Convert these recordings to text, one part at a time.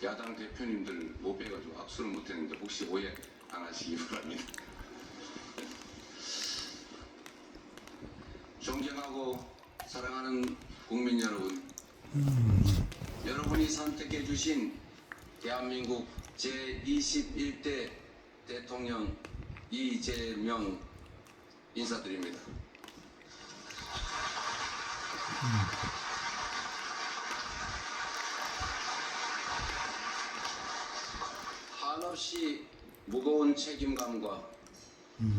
야당 대표님들 못 뵈가지고 악수를 못했는데 혹시 오해 안 하시기 바랍니다. 존경하고 사랑하는 국민 여러분, 여러분이 선택해 주신 대한민국 제21대 대통령 이재명 인사드립니다. 한없이 무거운 책임감과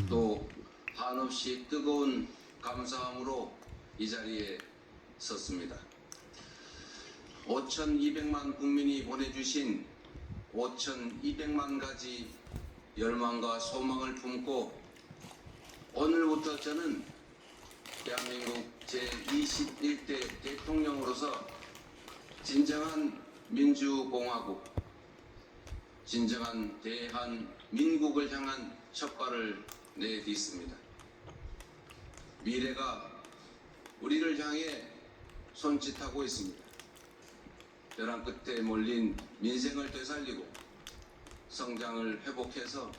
또 한없이 뜨거운 감사함으로 이 자리에 섰습니다. 5,200만 국민이 보내주신 5,200만 가지 열망과 소망을 품고 오늘부터 저는 대한민국 제21대 대통령으로서 진정한 민주공화국, 진정한 대한민국을 향한 첫발을 내딛습니다. 미래가 우리를 향해 손짓하고 있습니다. 벼랑 끝에 몰린 민생을 되살리고 성장을 회복해서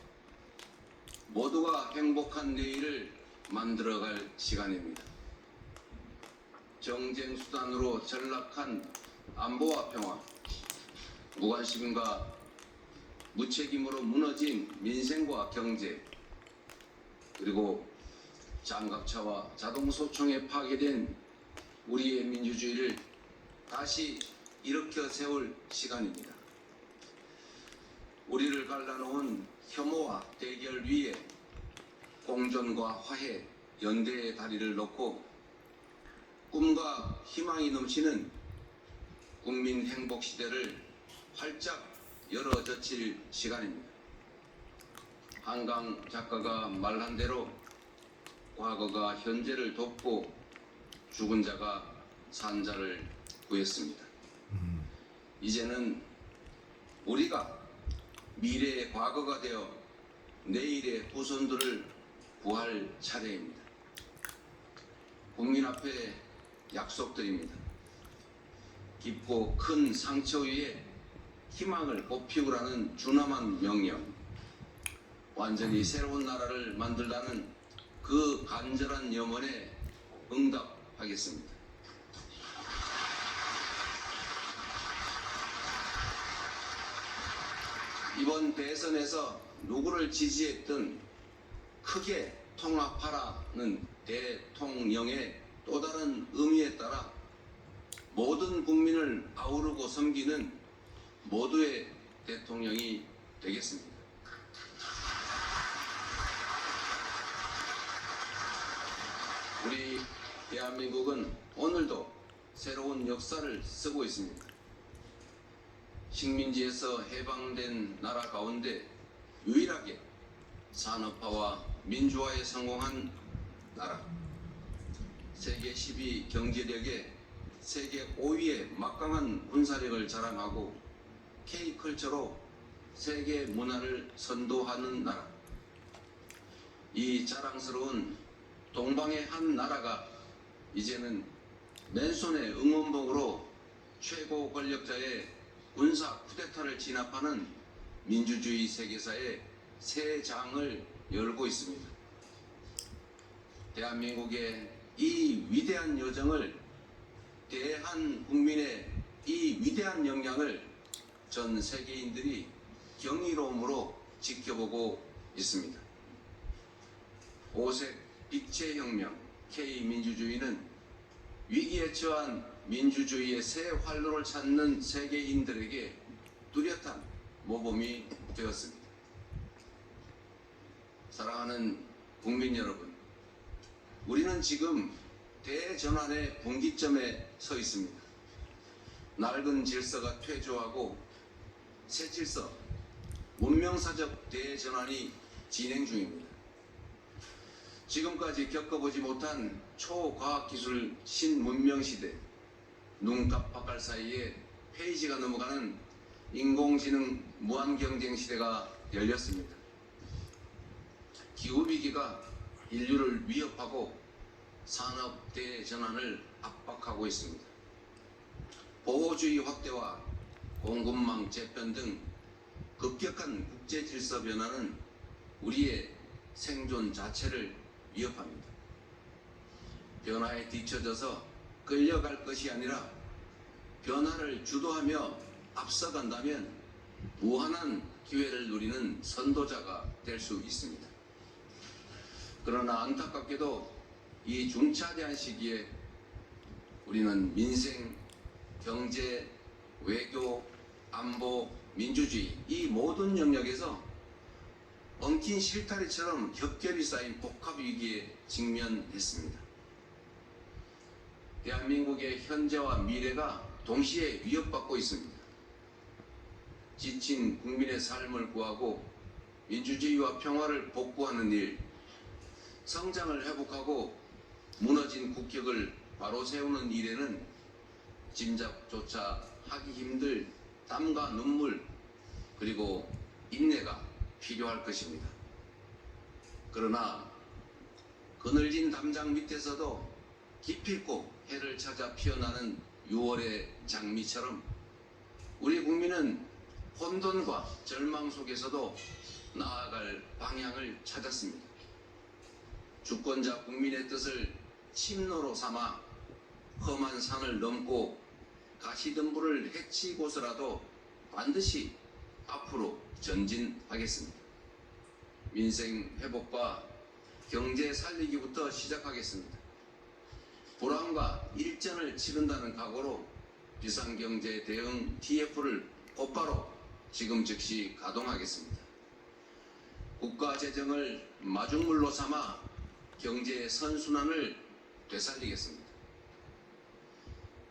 모두가 행복한 내일을 만들어갈 시간입니다. 정쟁 수단으로 전락한 안보와 평화, 무관심과 무책임으로 무너진 민생과 경제, 그리고 장갑차와 자동소총에 파괴된 우리의 민주주의를 다시 일으켜 세울 시간입니다. 우리를 갈라놓은 혐오와 대결 위에 공존과 화해, 연대의 다리를 놓고 꿈과 희망이 넘치는 국민 행복 시대를 활짝 열어젖힐 시간입니다. 한강 작가가 말한 대로 과거가 현재를 돕고 죽은 자가 산 자를 구했습니다. 이제는 우리가 미래의 과거가 되어 내일의 후손들을 구할 차례입니다. 국민 앞에 약속드립니다. 깊고 큰 상처 위에 희망을 꽃피우라는 준엄한 명령, 완전히 새로운 나라를 만들라는 그 간절한 염원에 응답하겠습니다. 이번 대선에서 누구를 지지했든 크게 통합하라는 대통령의 또 다른 의미에 따라 모든 국민을 아우르고 섬기는 모두의 대통령이 되겠습니다. 우리 대한민국은 오늘도 새로운 역사를 쓰고 있습니다. 식민지에서 해방된 나라 가운데 유일하게 산업화와 민주화에 성공한 나라, 세계 10위 경제력에 세계 5위의 막강한 군사력을 자랑하고 K컬처로 세계 문화를 선도하는 나라, 이 자랑스러운 동방의 한 나라가 이제는 맨손의 응원봉으로 최고 권력자의 군사 쿠데타를 진압하는 민주주의 세계사의 새 장을 열고 있습니다. 대한민국의 이 위대한 여정을, 대한국민의 이 위대한 역량을 전 세계인들이 경이로움으로 지켜보고 있습니다. 오색 빛의 혁명 K민주주의는 위기에 처한 민주주의의 새 활로를 찾는 세계인들에게 뚜렷한 모범이 되었습니다. 사랑하는 국민 여러분, 우리는 지금 대전환의 분기점에 서 있습니다. 낡은 질서가 퇴조하고 새 질서, 문명사적 대전환이 진행 중입니다. 지금까지 겪어보지 못한 초과학기술 신문명시대, 눈깜빡할 사이에 페이지가 넘어가는 인공지능 무한경쟁 시대가 열렸습니다. 기후위기가 인류를 위협하고 산업 대전환을 압박하고 있습니다. 보호주의 확대와 공급망 재편 등 급격한 국제 질서 변화는 우리의 생존 자체를 위협합니다. 변화에 뒤처져서 끌려갈 것이 아니라 변화를 주도하며 앞서간다면 무한한 기회를 누리는 선도자가 될 수 있습니다. 그러나 안타깝게도 이 중차대한 시기에 우리는 민생, 경제, 외교, 안보, 민주주의 이 모든 영역에서 엉킨 실타래처럼 겹겹이 쌓인 복합위기에 직면했습니다. 대한민국의 현재와 미래가 동시에 위협받고 있습니다. 지친 국민의 삶을 구하고 민주주의와 평화를 복구하는 일, 성장을 회복하고 무너진 국격을 바로 세우는 일에는 짐작조차 하기 힘들 땀과 눈물 그리고 인내가 필요할 것입니다. 그러나 그늘진 담장 밑에서도 기필코 해를 찾아 피어나는 6월의 장미처럼 우리 국민은 혼돈과 절망 속에서도 나아갈 방향을 찾았습니다. 주권자 국민의 뜻을 침노로 삼아 험한 산을 넘고 가시덤불을 헤치고서라도 반드시 앞으로 전진하겠습니다. 민생 회복과 경제 살리기부터 시작하겠습니다. 불황과 일전을 치른다는 각오로 비상경제 대응 TF를 곧바로 지금 즉시 가동하겠습니다. 국가 재정을 마중물로 삼아 경제 선순환을 되살리겠습니다.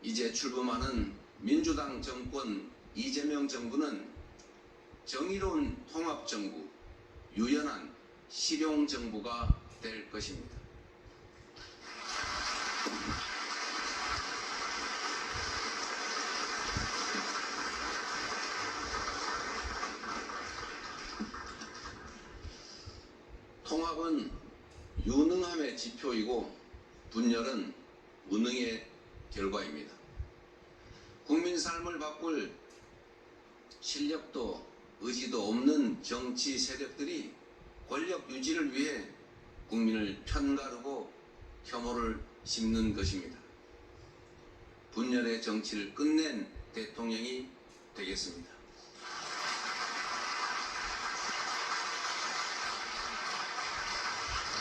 이제 출범하는 민주당 정권 이재명 정부는 정의로운 통합정부, 유연한 실용정부가 될 것입니다. 통합은 유능함의 지표이고 분열은 무능의 결과입니다. 국민 삶을 바꿀 실력도 의지도 없는 정치 세력들이 권력 유지를 위해 국민을 편가르고 혐오를 심는 것입니다. 분열의 정치를 끝낸 대통령이 되겠습니다.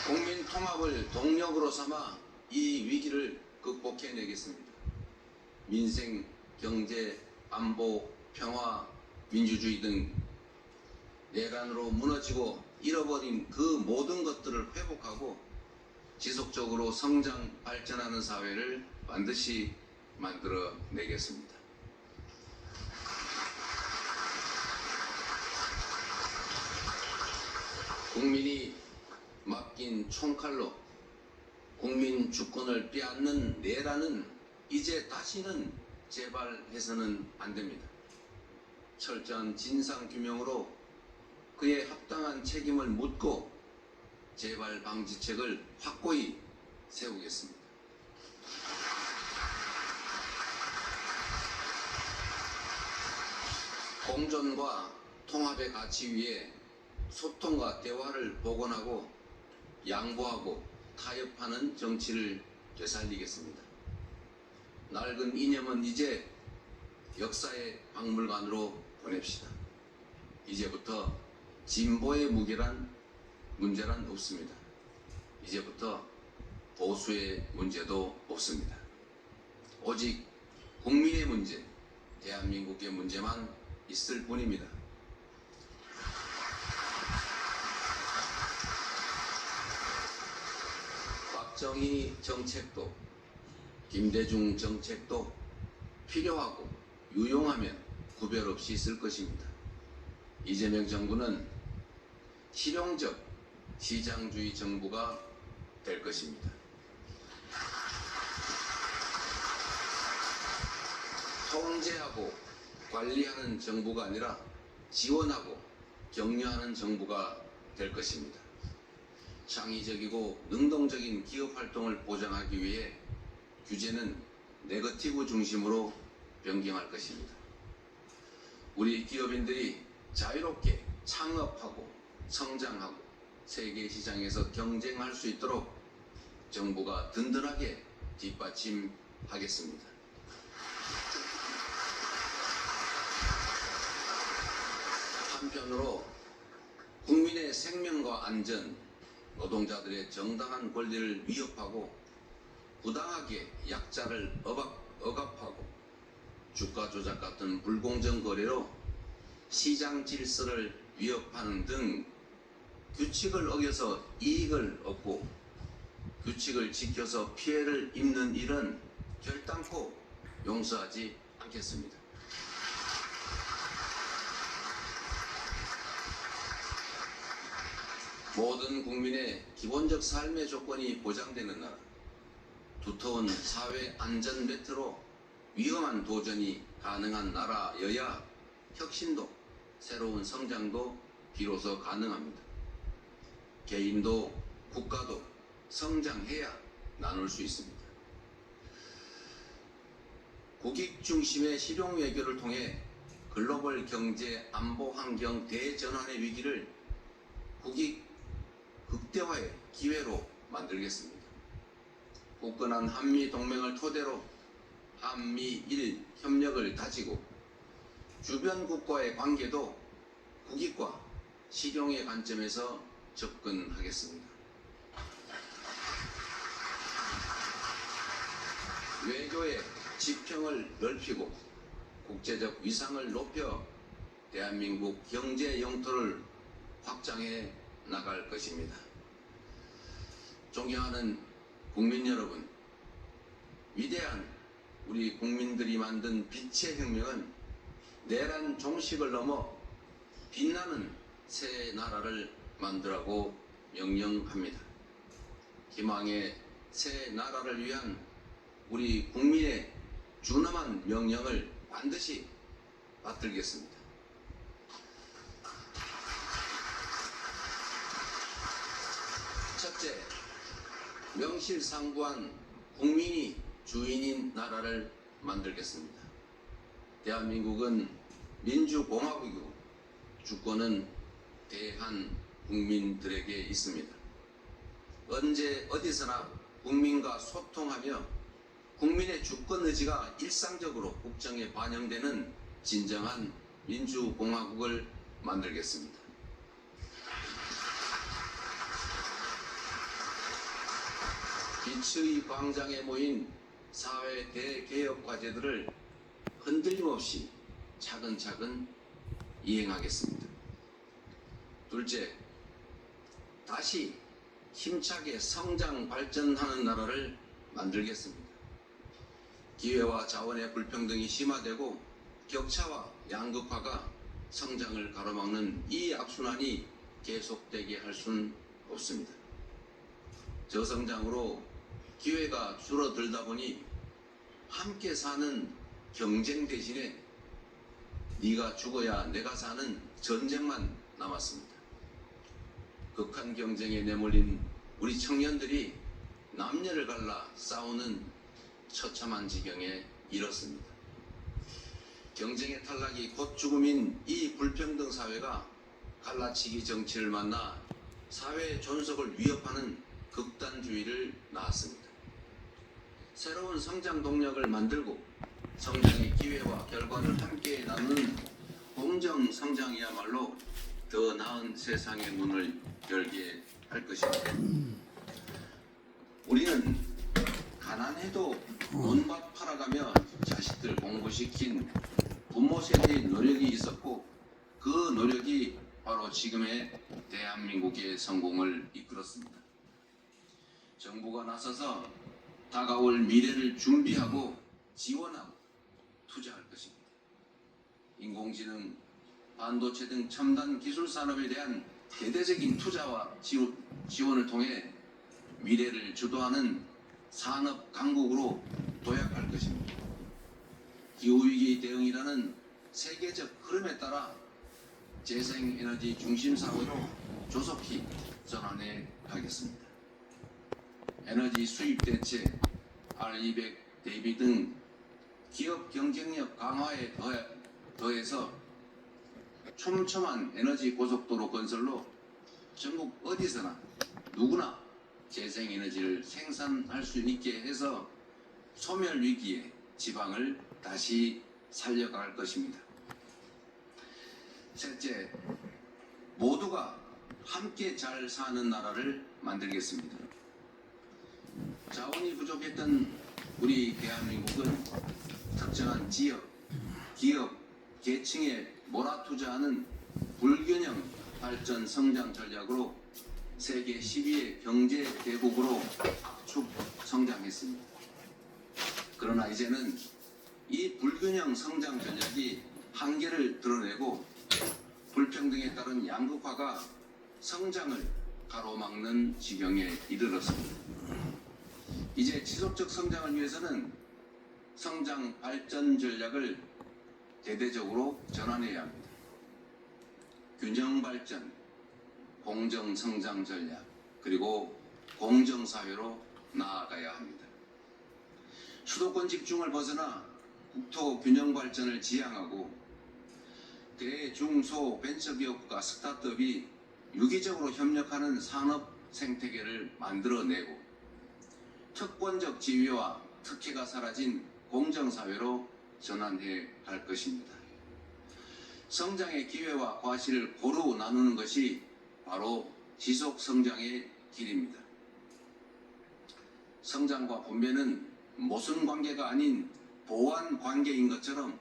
국민 통합을 동력으로 삼아 이 위기를 극복해내겠습니다. 민생, 경제, 안보, 평화, 민주주의 등 내란으로 무너지고 잃어버린 그 모든 것들을 회복하고 지속적으로 성장, 발전하는 사회를 반드시 만들어내겠습니다. 국민이 맡긴 총칼로 국민 주권을 빼앗는 내란은 이제 다시는 재발해서는 안 됩니다. 철저한 진상규명으로 그의 합당한 책임을 묻고 재발 방지책을 확고히 세우겠습니다. 공존과 통합의 가치 위에 소통과 대화를 복원하고 양보하고 타협하는 정치를 되살리겠습니다. 낡은 이념은 이제 역사의 박물관으로 보냅시다. 이제부터 진보의 문제란 없습니다. 이제부터 보수의 문제도 없습니다. 오직 국민의 문제, 대한민국의 문제만 있을 뿐입니다. 박정희 정책도 김대중 정책도 필요하고 유용하면 구별 없이 쓸 것입니다. 이재명 정부는 실용적 시장주의 정부가 될 것입니다. 통제하고 관리하는 정부가 아니라 지원하고 격려하는 정부가 될 것입니다. 창의적이고 능동적인 기업 활동을 보장하기 위해 규제는 네거티브 중심으로 변경할 것입니다. 우리 기업인들이 자유롭게 창업하고 성장하고 세계 시장에서 경쟁할 수 있도록 정부가 든든하게 뒷받침하겠습니다. 한편으로 국민의 생명과 안전, 노동자들의 정당한 권리를 위협하고 부당하게 약자를 억압하고 주가 조작 같은 불공정 거래로 시장 질서를 위협하는 등 규칙을 어겨서 이익을 얻고 규칙을 지켜서 피해를 입는 일은 결단코 용서하지 않겠습니다. 모든 국민의 기본적 삶의 조건이 보장되는 나라, 두터운 사회 안전 매트로 위험한 도전이 가능한 나라여야 혁신도 새로운 성장도 비로소 가능합니다. 개인도 국가도 성장해야 나눌 수 있습니다. 국익 중심의 실용 외교를 통해 글로벌 경제 안보 환경 대전환의 위기를 국익 극대화의 기회로 만들겠습니다. 굳건한 한미 동맹을 토대로 한미일 협력을 다지고 주변국과의 관계도 국익과 실용의 관점에서 접근하겠습니다. 외교의 지평을 넓히고 국제적 위상을 높여 대한민국 경제 영토를 확장해 나갈 것입니다. 존경하는 국민 여러분, 위대한 우리 국민들이 만든 빛의 혁명은 내란 종식을 넘어 빛나는 새 나라를 만들라고 명령합니다. 희망의 새 나라를 위한 우리 국민의 준엄한 명령을 반드시 받들겠습니다. 첫째, 명실상부한 국민이 주인인 나라를 만들겠습니다. 대한민국은 민주공화국이고 주권은 대한 국민들에게 있습니다. 언제 어디서나 국민과 소통하며 국민의 주권 의지가 일상적으로 국정에 반영되는 진정한 민주공화국을 만들겠습니다. 빛의 광장에 모인 사회 대개혁 과제들을 흔들림 없이 차근차근 이행하겠습니다. 둘째, 다시 힘차게 성장 발전하는 나라를 만들겠습니다. 기회와 자원의 불평등이 심화되고 격차와 양극화가 성장을 가로막는 이 악순환이 계속되게 할 수는 없습니다. 저성장으로 기회가 줄어들다 보니 함께 사는 경쟁 대신에 네가 죽어야 내가 사는 전쟁만 남았습니다. 극한 경쟁에 내몰린 우리 청년들이 남녀를 갈라 싸우는 처참한 지경에 이르렀습니다. 경쟁의 탈락이 곧 죽음인 이 불평등 사회가 갈라치기 정치를 만나 사회의 존속을 위협하는 극단주의를 낳았습니다. 새로운 성장 동력을 만들고 성장의 기회와 결과를 함께 나누는 공정 성장이야말로 더 나은 세상의 문을 열게 할 것입니다. 우리는 가난해도 논밭 팔아가며 자식들 공부시킨 부모 세대의 노력이 있었고 그 노력이 바로 지금의 대한민국의 성공을 이끌었습니다. 정부가 나서서 다가올 미래를 준비하고 지원하고 투자할 것입니다. 인공지능, 반도체 등 첨단 기술 산업에 대한 대대적인 투자와 지원을 통해 미래를 주도하는 산업 강국으로 도약할 것입니다. 기후위기 대응이라는 세계적 흐름에 따라 재생에너지 중심 사회로 조속히 전환해 가겠습니다. 에너지 수입 대책, R200 대비 등 기업 경쟁력 강화에 더해서 촘촘한 에너지 고속도로 건설로 전국 어디서나 누구나 재생에너지를 생산할 수 있게 해서 소멸 위기에 지방을 다시 살려갈 것입니다. 셋째, 모두가 함께 잘 사는 나라를 만들겠습니다. 자원이 부족했던 우리 대한민국은 특정한 지역, 기업, 계층에 몰아투자하는 불균형 발전 성장 전략으로 세계 12의 경제 대국으로 압축 성장했습니다. 그러나 이제는 이 불균형 성장 전략이 한계를 드러내고 불평등에 따른 양극화가 성장을 가로막는 지경에 이르렀습니다. 이제 지속적 성장을 위해서는 성장 발전 전략을 대대적으로 전환해야 합니다. 균형 발전, 공정 성장 전략, 그리고 공정 사회로 나아가야 합니다. 수도권 집중을 벗어나 국토 균형 발전을 지향하고 대, 중, 소, 벤처기업과 스타트업이 유기적으로 협력하는 산업 생태계를 만들어내고 특권적 지위와 특혜가 사라진 공정사회로 전환해 갈 것입니다. 성장의 기회와 과실을 고루 나누는 것이 바로 지속 성장의 길입니다. 성장과 분배는 모순 관계가 아닌 보완 관계인 것처럼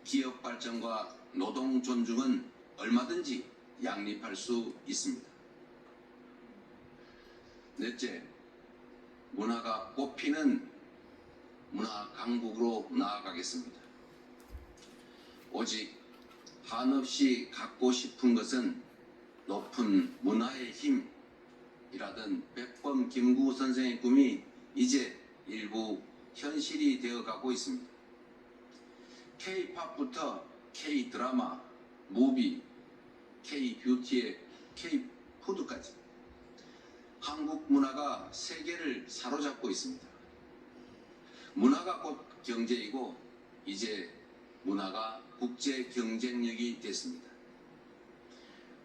기업 발전과 노동 존중은 얼마든지 양립할 수 있습니다. 넷째, 문화가 꽃피는 문화 강국으로 나아가겠습니다. 오직 한없이 갖고 싶은 것은 높은 문화의 힘이라던 백범 김구 선생의 꿈이 이제 일부 현실이 되어가고 있습니다. K-팝부터 K-드라마, 무비, K-뷰티의 K-푸드까지 한국 문화가 세계를 사로잡고 있습니다. 문화가 곧 경제이고 이제 문화가 국제 경쟁력이 됐습니다.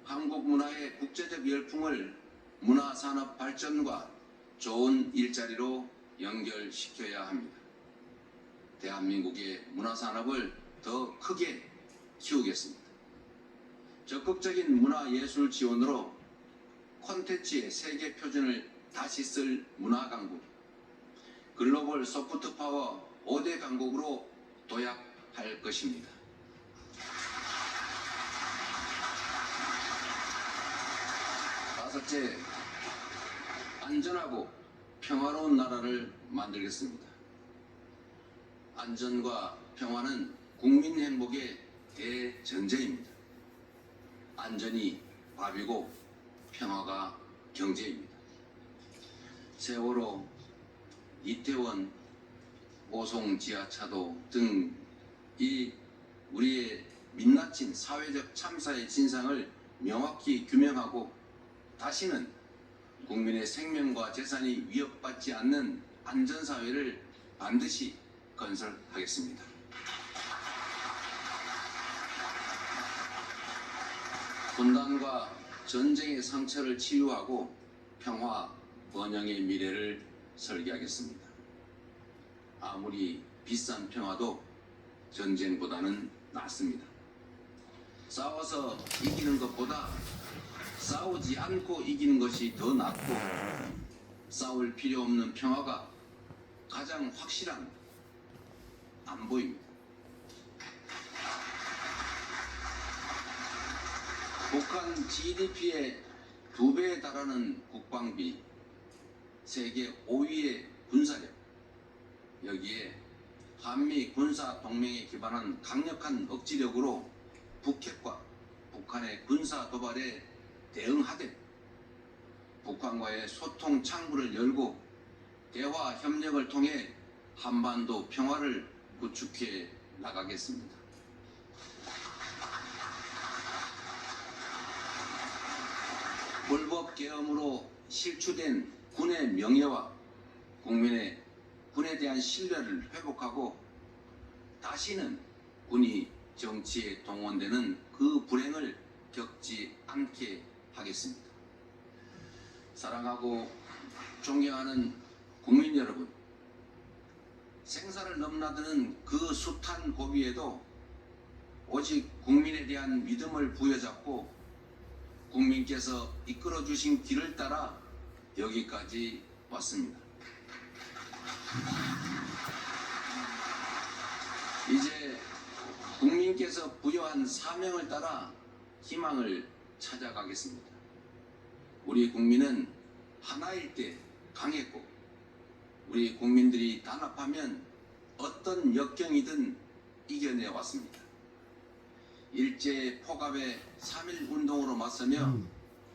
한국 문화의 국제적 열풍을 문화산업 발전과 좋은 일자리로 연결시켜야 합니다. 대한민국의 문화산업을 더 크게 키우겠습니다. 적극적인 문화예술 지원으로 콘텐츠의 세계 표준을 다시 쓸 문화강국, 글로벌 소프트파워 5대 강국으로 도약할 것입니다. 다섯째, 안전하고 평화로운 나라를 만들겠습니다. 안전과 평화는 국민 행복의 대전제입니다. 안전이 밥이고 평화가 경제입니다. 세월호, 이태원, 오송 지하차도 등 이 우리의 민낯진 사회적 참사의 진상을 명확히 규명하고 다시는 국민의 생명과 재산이 위협받지 않는 안전사회를 반드시 건설하겠습니다. 분단과 전쟁의 상처를 치유하고 평화, 번영의 미래를 설계하겠습니다. 아무리 비싼 평화도 전쟁보다는 낫습니다. 싸워서 이기는 것보다 싸우지 않고 이기는 것이 더 낫고 싸울 필요 없는 평화가 가장 확실한 안보입니다. 북한 GDP의 2배에 달하는 국방비, 세계 5위의 군사력, 여기에 한미 군사 동맹에 기반한 강력한 억지력으로 북핵과 북한의 군사 도발에 대응하되 북한과의 소통 창구를 열고 대화 협력을 통해 한반도 평화를 구축해 나가겠습니다. 불법 계엄으로 실추된 군의 명예와 군에 대한 신뢰를 회복하고 다시는 군이 정치에 동원되는 그 불행을 겪지 않게 하겠습니다. 사랑하고 존경하는 국민 여러분, 생사를 넘나드는 그 숱한 고비에도 오직 국민에 대한 믿음을 부여잡고 국민께서 이끌어 주신 길을 따라 여기까지 왔습니다. 이제 국민께서 부여한 사명을 따라 희망을 찾아가겠습니다. 우리 국민은 하나일 때 강했고, 우리 국민들이 단합하면 어떤 역경이든 이겨내 왔습니다. 일제 포갑의 3.1 운동으로 맞서며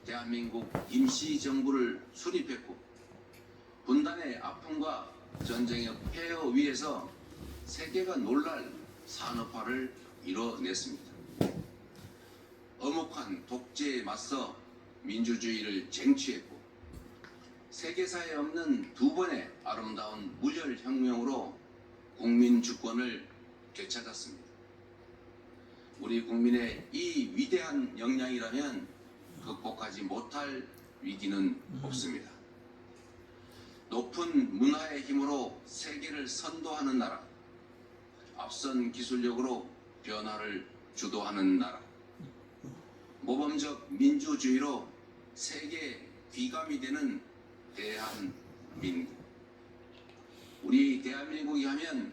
대한민국 임시정부를 수립했고, 분단의 아픔과 전쟁의 폐허 위에서 세계가 놀랄 산업화를 이뤄냈습니다. 엄혹한 독재에 맞서 민주주의를 쟁취했고, 세계사에 없는 두 번의 아름다운 무혈혁명으로 국민 주권을 되찾았습니다. 우리 국민의 이 위대한 역량이라면 극복하지 못할 위기는 없습니다. 높은 문화의 힘으로 세계를 선도하는 나라, 앞선 기술력으로 변화를 주도하는 나라, 모범적 민주주의로 세계 귀감이 되는 대한민국. 우리 대한민국이 하면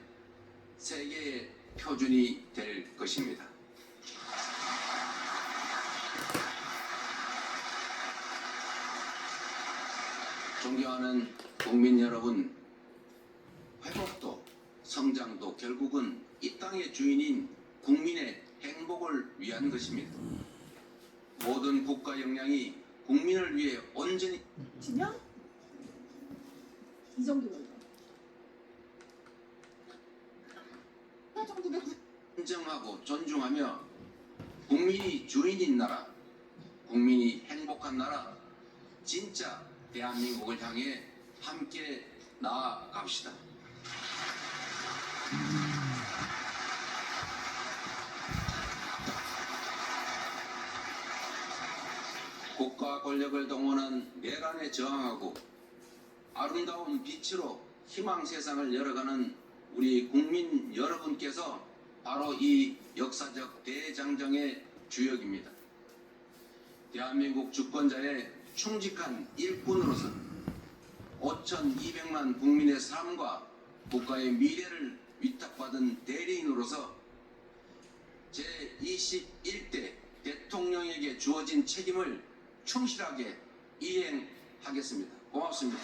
세계의 표준이 될 것입니다. 존경하는 국민 여러분, 회복도 성장도 결국은 이 땅의 주인인 국민의 행복을 위한 것입니다. 모든 국가 역량이 국민을 위해 온전히 진영? 이 정도면 인정하고 존중하며 국민이 주인인 나라, 국민이 행복한 나라, 진짜 대한민국을 향해 함께 나아갑시다. 국가 권력을 동원한 내란에 저항하고 아름다운 빛으로 희망 세상을 열어가는 우리 국민 여러분께서 바로 이 역사적 대장정의 주역입니다. 대한민국 주권자의 충직한 일꾼으로서 5,200만 국민의 삶과 국가의 미래를 위탁받은 대리인으로서 제21대 대통령에게 주어진 책임을 충실하게 이행하겠습니다. 고맙습니다.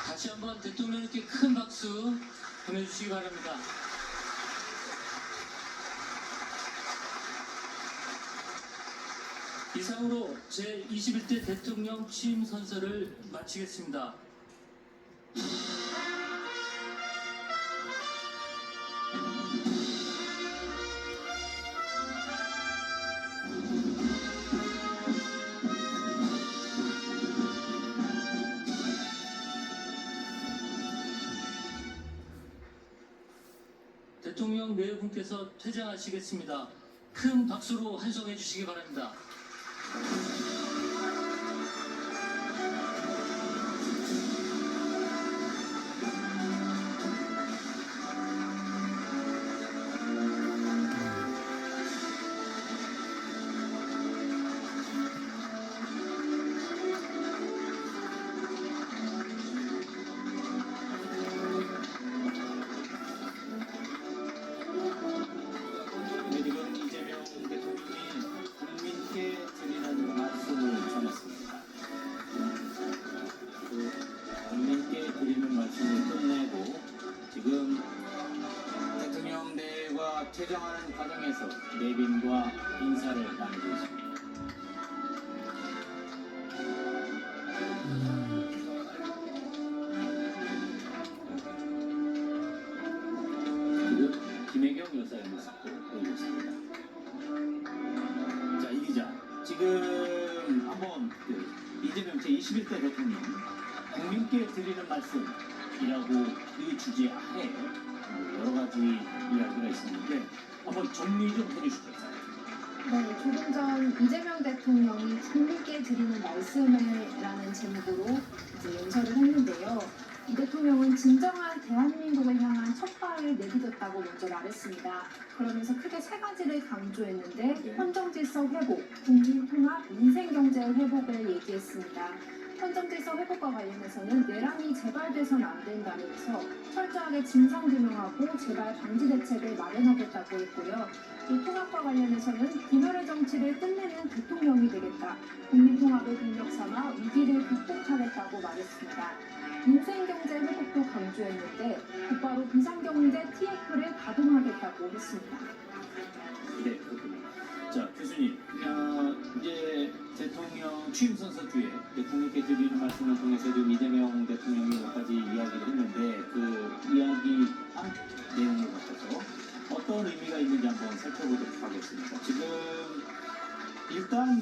다시 한번 대통령님께 큰 박수 보내주시기 바랍니다. 이상으로 제21대 대통령 취임 선서를 마치겠습니다. 대통령 내외분께서 퇴장하시겠습니다. 큰 박수로 환송해 주시기 바랍니다. 지금 이재명 대통령이 국민께 드리는 말씀을 전했습니다. 국민께 드리는 말씀을 끝내고 지금 대통령대회가 퇴장하는 과정에서 내빈과 인사를 나누고 있습니다. 모습도 보이고 있습니다. 자, 이 기자, 지금 한번 이재명 제21대 대통령 국민께 드리는 말씀이라고 이 주제 하에 여러 가지 이야기가 있었는데 한번 정리 좀 해주시겠어요? 네, 조금 전 이재명 대통령이 국민께 드리는 말씀을라는 제목으로 이제 연설을 했는데요. 이 대통령은 진정한 대한민국을 향한 첫 발을 내딛었다고 먼저 말했습니다. 그러면서 크게 세 가지를 강조했는데 헌정질서 회복, 국민통합, 민생경제 회복을 얘기했습니다. 헌정질서 회복과 관련해서는 내란이 재발돼서는 안 된다면서 철저하게 진상규명하고 재발 방지 대책을 마련하겠다고 했고요. 이 통합과 관련해서는 분열의 정치를 끝내는 대통령이 되겠다. 국민통합을 동력 삼아 위기를 극복하겠다고 말했습니다. 민생경제 회복도 강조했는데 곧바로 비상경제 TF를 가동하겠다고 했습니다. 네, 그렇군요. 자, 교수님, 이제 대통령 취임 선서 뒤에 대통령께 드리는 말씀을 통해서 지금 이재명 대통령이 몇 가지 이야기를 했는데 그 이야기한 내용을 갖춰서 어떤 의미가 있는지 한번 살펴보도록 하겠습니다. 지금 일단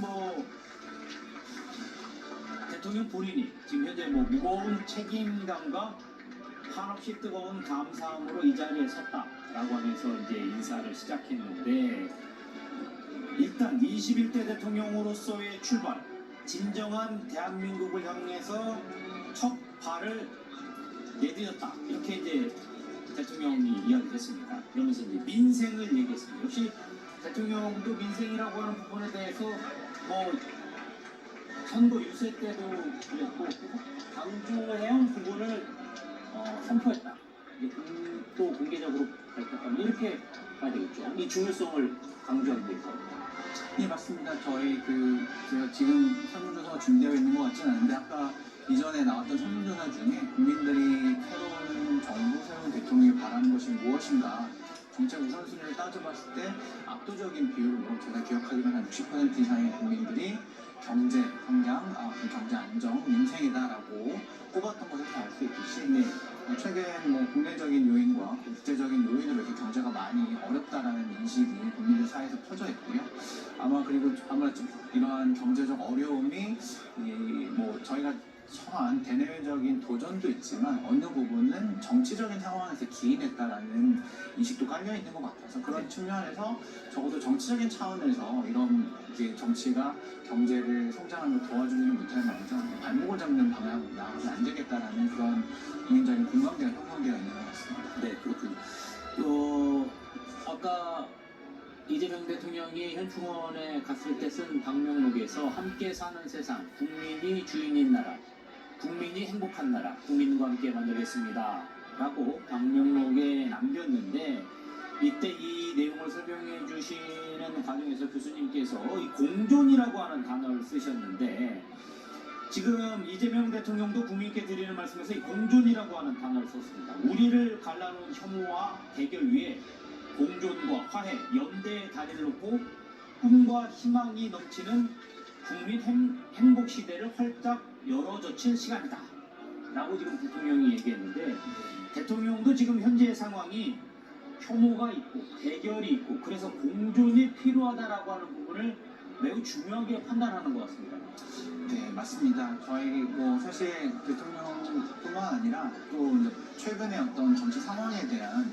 대통령 본인이 지금 현재 무거운 책임감과 한없이 뜨거운 감사함으로 이 자리에 섰다라고 하면서 이제 인사를 시작했는데 일단 21대 대통령으로서의 출발, 진정한 대한민국을 향해서 첫 발을 내딛었다. 이렇게 이제 대통령이 이야기했습니다. 그러면서 이제 민생을 얘기했습니다. 역시 대통령도 민생이라고 하는 부분에 대해서 선거 유세 때도 그랬고 강조해온 부분을 선포했다. 또 공개적으로 밝혔다면 이렇게 봐야 되겠죠. 이 중요성을 강조하기 위해서. 네, 맞습니다. 제가 지금 설문조사가 준비되어 있는 것 같지는 않은데 아까 이전에 나왔던 설문조사 중에 국민들이 새로운 정부, 새로운 대통령이 바라는 것이 무엇인가 정책 우선순위를 따져봤을 때 압도적인 비율로 제가 기억하기로는 한 60% 이상의 국민들이 경제 성장, 경제 안정, 민생이다라고 꼽았던 것을 다 알 수 있듯이 최근 국내적인 요인과 국제적인 요인으로 해서 경제가 많이 어렵다라는 인식이 국민들 사이에서 퍼져 있고요. 아마 이러한 경제적 어려움이 저희가 처한 대내외적인 도전도 있지만 어느 부분은 정치적인 상황에서 기인했다라는 인식도 깔려 있는 것 같아서 그런 측면에서 적어도 정치적인 차원에서 이런 정치가 경제를 성장하는 걸 도와주지 못하면 발목을 잡는 방향으로 나가면 안 되겠다라는 그런 국민적인 공감대가 형성되어 있는 것 같습니다. 네, 그렇군요. 아까 이재명 대통령이 현충원에 갔을 때 쓴 방명록에서 함께 사는 세상, 국민이 주인인 나라, 국민이 행복한 나라, 국민과 함께 만들겠습니다 라고 방명록에 남겼는데 이때 이 내용을 설명해 주시는 과정에서 교수님께서 이 공존이라고 하는 단어를 쓰셨는데 지금 이재명 대통령도 국민께 드리는 말씀에서 이 공존이라고 하는 단어를 썼습니다. 우리를 갈라놓은 혐오와 대결 위에 공존과 화해, 연대의 다리를 놓고 꿈과 희망이 넘치는 국민 행복 시대를 활짝 열어젖힐 시간이다 라고 지금 대통령이 얘기했는데 대통령도 지금 현재의 상황이 혐오가 있고 대결이 있고 그래서 공존이 필요하다라고 하는 부분을 매우 중요하게 판단하는 것 같습니다. 네, 맞습니다. 저희 사실 대통령뿐만 아니라 또 최근에 어떤 정치 상황에 대한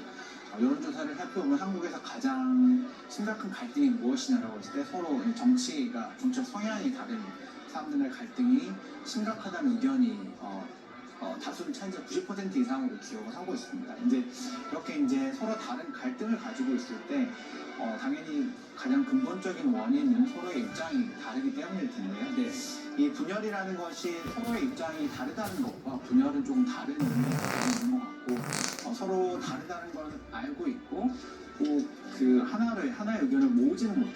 여론조사를 살펴보면 한국에서 가장 심각한 갈등이 무엇이냐라고 했을 때 서로 정치적 성향이 다른 사람들의 갈등이 심각하다는 의견이 다수를 차지해서 90% 이상으로 기억을 하고 있습니다. 이렇게 서로 다른 갈등을 가지고 있을 때 당연히 가장 근본적인 원인은 서로의 입장이 다르기 때문일 텐데요. 네. 이 분열이라는 것이 서로의 입장이 다르다는 것과 분열은 조금 다른 의미가 있는 것 같고 서로 다르다는 걸 알고 있고 하나의 의견을 모으지는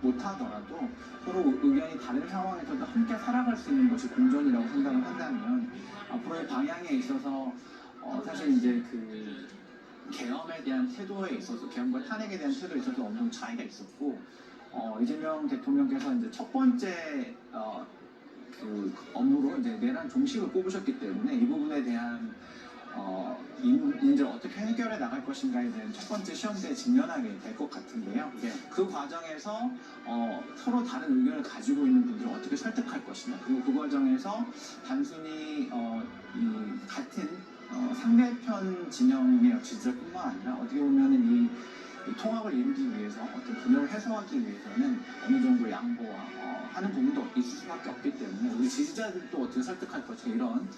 못하더라도 서로 의견이 다른 상황에서도 함께 살아갈 수 있는 것이 공존이라고 생각을 한다면 앞으로의 방향에 있어서 사실 계엄에 대한 태도에 있어서 계엄과 탄핵에 대한 태도에 있어서 어느 정도 차이가 있었고 이재명 대통령께서 첫 번째 업무로 내란 종식을 꼽으셨기 때문에 이 부분에 대한 문제를 어떻게 해결해 나갈 것인가에 대한 첫 번째 시험대에 직면하게 될 것 같은데요. 네. 그 과정에서 서로 다른 의견을 가지고 있는 분들을 어떻게 설득할 것이냐, 그리고 그 과정에서 단순히 이 같은 상대편 진영의 지지자뿐만 아니라 어떻게 보면은 이 통합을 이루기 위해서 어떤 분열을 해소하기 위해서는 어느 정도 양보와 하는 부분도 있을 수밖에 없기 때문에 우리 지지자들도 어떻게 설득할 것인가 이런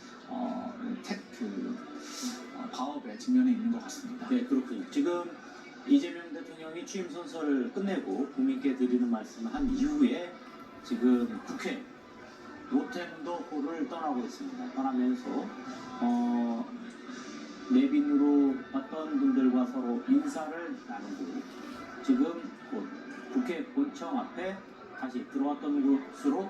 과업에 직면해 있는 것 같습니다. 네, 그렇군요. 지금 이재명 대통령이 취임 선서를 끝내고 국민께 드리는 말씀을 한 이후에 지금 국회 로텐도 홀을 떠나고 있습니다. 떠나면서 내빈으로 왔던 분들과 서로 인사를 나누고 지금 곧 국회 본청 앞에 다시 들어왔던 곳으로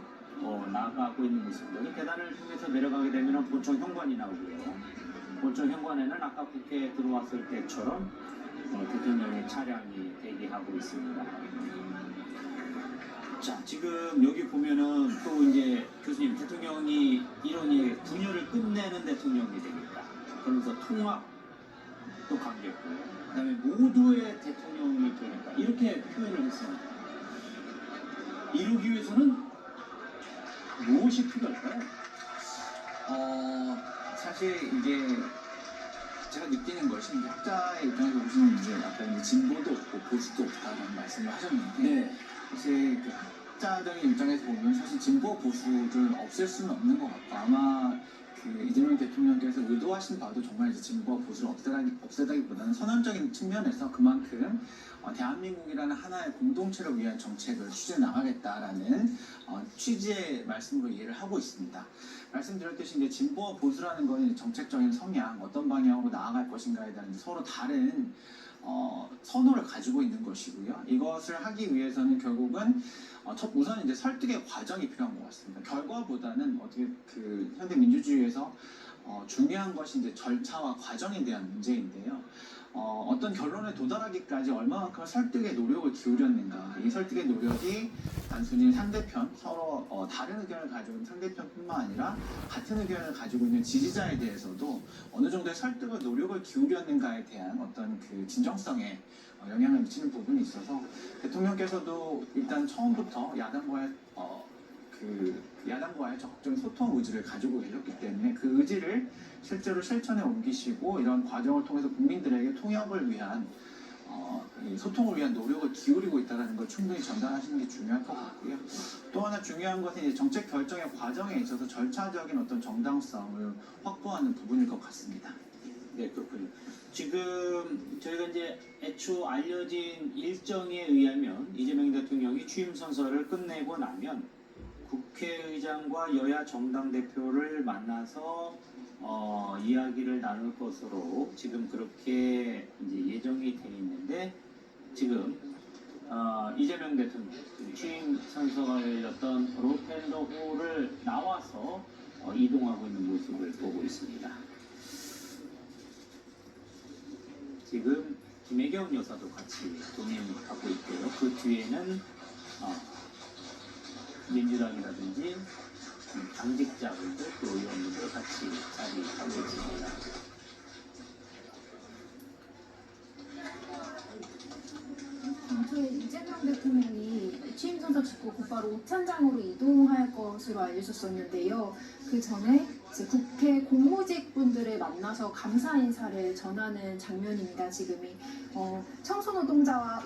나가고 있는 모습입니다. 계단을 통해서 내려가게 되면 본청 현관이 나오고요. 본청 현관에는 아까 국회에 들어왔을 때처럼 대통령의 차량이 대기하고 있습니다. 자, 지금 여기 보면은 또 이제 교수님, 대통령이 이론이 분열을 끝내는 대통령이 되겠다. 그러면서 통합도 강조했고, 그다음에 모두의 대통령이 되겠다. 이렇게 표현을 했습니다. 이루기 위해서는 무엇이 필요할까요? 사실 이게 제가 느끼는 것이 이제 학자의 입장에서 보시면 이제 약간 이제 진보도 없고 보수도 없다라는 말씀을 하셨는데 네. 사실 그 학자적인 입장에서 보면 사실 진보 보수를 없앨 수는 없는 것 같고 아마 그 이재명 대통령께서 의도하신 바도 정말 이제 진보와 보수를 없애다기보다는 선언적인 측면에서 그만큼 대한민국이라는 하나의 공동체를 위한 정책을 추진해 나가겠다라는 취지의 말씀으로 이해를 하고 있습니다. 말씀드렸듯이 이제 진보와 보수라는 건 정책적인 성향, 어떤 방향으로 나아갈 것인가에 대한 서로 다른 선호를 가지고 있는 것이고요. 이것을 하기 위해서는 결국은 우선 이제 설득의 과정이 필요한 것 같습니다. 결과보다는 어떻게 그 현대 민주주의에서 중요한 것이 이제 절차와 과정에 대한 문제인데요. 어떤 결론에 도달하기까지 얼마만큼 설득의 노력을 기울였는가. 이 설득의 노력이 단순히 상대편, 서로 다른 의견을 가지고 있는 상대편뿐만 아니라 같은 의견을 가지고 있는 지지자에 대해서도 어느 정도의 설득의 노력을 기울였는가에 대한 어떤 그 진정성에 영향을 미치는 부분이 있어서 대통령께서도 일단 처음부터 야당과의 적극적인 소통 의지를 가지고 계셨기 때문에 그 의지를 실제로 실천에 옮기시고 이런 과정을 통해서 국민들에게 통합을 위한 이 소통을 위한 노력을 기울이고 있다는 걸 충분히 전달하시는 게 중요할 것 같고요. 또 하나 중요한 것은 이제 정책 결정의 과정에 있어서 절차적인 어떤 정당성을 확보하는 부분일 것 같습니다. 네, 그렇군요. 지금 저희가 이제 애초 알려진 일정에 의하면 이재명 대통령이 취임 선서를 끝내고 나면 국회의장과 여야 정당 대표를 만나서 이야기를 나눌 것으로 지금 그렇게 이제 예정이 돼 있는데 지금 이재명 대통령 취임 선서가 열렸던 로텐더 홀을 나와서 이동하고 있는 모습을 보고 있습니다. 지금 김혜경 여사도 같이 동행하고 있고요. 그 뒤에는 민주당이라든지 당직자분들 또 의원분들 같이 자리하고 있습니다. 당초에 이재명 대통령이 취임 선서 직후 곧바로 오찬장으로 이동할 것으로 알려졌었는데요. 그 전에 이제 국회 공무직 분들을 만나서 감사 인사를 전하는 장면입니다. 지금이 청소노동자와